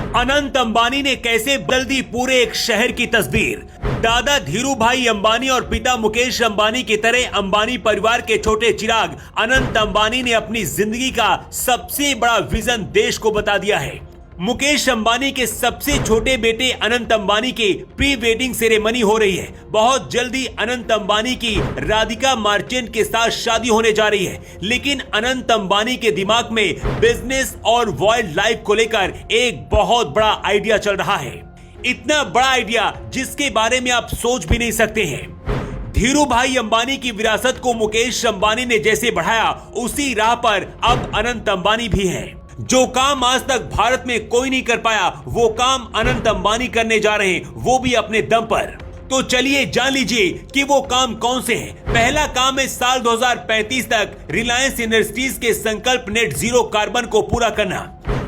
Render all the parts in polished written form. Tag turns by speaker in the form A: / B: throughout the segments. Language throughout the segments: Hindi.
A: अनंत अंबानी ने कैसे बदल दी पूरे एक शहर की तस्वीर। दादा धीरूभाई अंबानी और पिता मुकेश अंबानी की तरह अंबानी परिवार के छोटे चिराग अनंत अंबानी ने अपनी जिंदगी का सबसे बड़ा विजन देश को बता दिया है। मुकेश अंबानी के सबसे छोटे बेटे अनंत अंबानी की प्री वेडिंग सेरेमनी हो रही है। बहुत जल्दी अनंत अंबानी की राधिका मार्चेंट के साथ शादी होने जा रही है, लेकिन अनंत अंबानी के दिमाग में बिजनेस और वाइल्ड लाइफ को लेकर एक बहुत बड़ा आइडिया चल रहा है। इतना बड़ा आइडिया जिसके बारे में आप सोच भी नहीं सकते हैं। धीरूभाई अंबानी की विरासत को मुकेश अंबानी ने जैसे बढ़ाया, उसी राह पर अब अनंत अंबानी भी हैं। जो काम आज तक भारत में कोई नहीं कर पाया, वो काम अनंत अंबानी करने जा रहे हैं, वो भी अपने दम पर। तो चलिए जान लीजिए कि वो काम कौन से हैं। पहला काम है साल 2035 तक रिलायंस इंडस्ट्रीज के संकल्प नेट जीरो कार्बन को पूरा करना।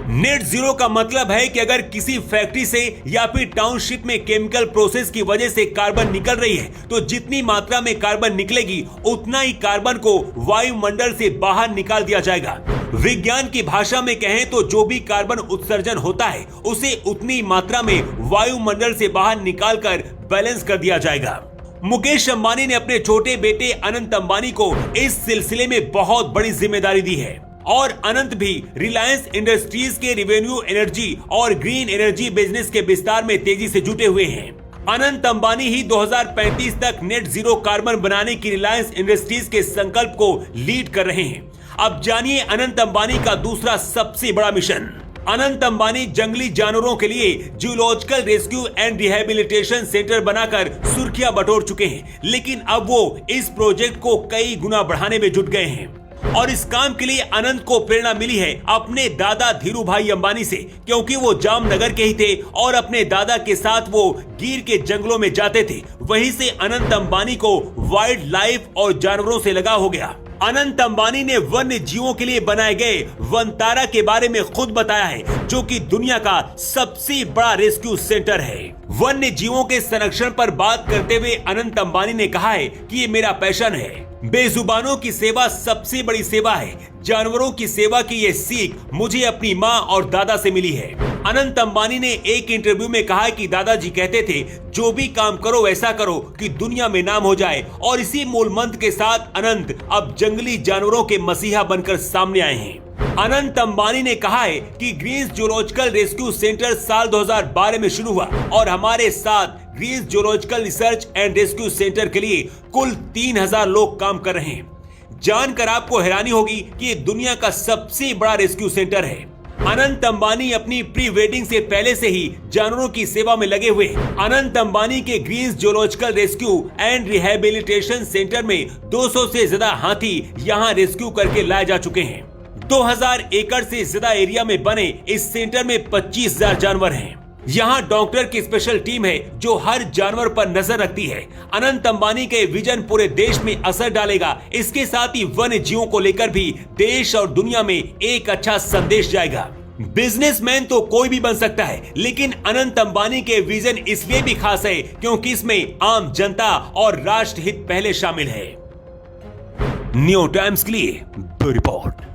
A: नेट जीरो का मतलब है कि अगर किसी फैक्ट्री से या फिर टाउनशिप में केमिकल प्रोसेस की वजह से कार्बन निकल रही है, तो जितनी मात्रा में कार्बन निकलेगी उतना ही कार्बन को वायुमंडल से बाहर निकाल दिया जाएगा। विज्ञान की भाषा में कहें तो जो भी कार्बन उत्सर्जन होता है उसे उतनी मात्रा में वायुमंडल से बाहर निकालकर बैलेंस कर दिया जाएगा। मुकेश अंबानी ने अपने छोटे बेटे अनंत अंबानी को इस सिलसिले में बहुत बड़ी जिम्मेदारी दी है और अनंत भी रिलायंस इंडस्ट्रीज के रिवेन्यू एनर्जी और ग्रीन एनर्जी बिजनेस के विस्तार में तेजी से जुटे हुए हैं। अनंत अंबानी ही 2035 तक नेट जीरो कार्बन बनाने की रिलायंस इंडस्ट्रीज के संकल्प को लीड कर रहे हैं। अब जानिए अनंत अंबानी का दूसरा सबसे बड़ा मिशन। अनंत अंबानी जंगली जानवरों के लिए zoological rescue and rehabilitation centre बनाकर सुर्खियां बटोर चुके हैं, लेकिन अब वो इस प्रोजेक्ट को कई गुना बढ़ाने में जुट गए हैं। और इस काम के लिए अनंत को प्रेरणा मिली है अपने दादा धीरूभाई अंबानी से, क्योंकि वो जामनगर के ही थे और अपने दादा के साथ वो गिर के जंगलों में जाते थे। वहीं से अनंत अंबानी को वाइल्ड लाइफ और जानवरों से लगाव हो गया। अनंत अंबानी ने वन्य जीवों के लिए बनाए गए वनतारा के बारे में खुद बताया है, जो कि दुनिया का सबसे बड़ा रेस्क्यू सेंटर है। वन्य जीवों के संरक्षण पर बात करते हुए अनंत अंबानी ने कहा है कि ये मेरा पैशन है। बेजुबानों की सेवा सबसे बड़ी सेवा है। जानवरों की सेवा की ये सीख मुझे अपनी माँ और दादा से मिली है। अनंत अंबानी ने एक इंटरव्यू में कहा कि दादाजी कहते थे, जो भी काम करो ऐसा करो कि दुनिया में नाम हो जाए, और इसी मूल मंत्र के साथ अनंत अब जंगली जानवरों के मसीहा बनकर सामने आए हैं। अनंत अंबानी ने कहा है कि ग्रीन्स जूलॉजिकल रेस्क्यू सेंटर साल 2012 में शुरू हुआ और हमारे साथ Greens zoological research and rescue centre के लिए कुल 3000 लोग काम कर रहे हैं। जानकर आपको हैरानी होगी कि ये दुनिया का सबसे बड़ा रेस्क्यू सेंटर है। अनंत अंबानी अपनी प्री वेडिंग से पहले से ही जानवरों की सेवा में लगे हुए हैं। अनंत अंबानी के Greens zoological rescue and rehabilitation centre में 200 से ज्यादा हाथी यहाँ रेस्क्यू करके लाए जा चुके हैं। 2000 एकड़ से ज्यादा एरिया में बने इस सेंटर में 25,000 जानवर हैं। यहाँ डॉक्टर की स्पेशल टीम है जो हर जानवर पर नजर रखती है। अनंत अंबानी के विजन पूरे देश में असर डालेगा। इसके साथ ही वन्य जीवों को लेकर भी देश और दुनिया में एक अच्छा संदेश जाएगा। बिजनेसमैन तो कोई भी बन सकता है, लेकिन अनंत अंबानी के विजन इसलिए भी खास है क्योंकि इसमें आम जनता और राष्ट्र हित पहले शामिल है। न्यू टाइम्स के लिए ब्यूरो रिपोर्ट।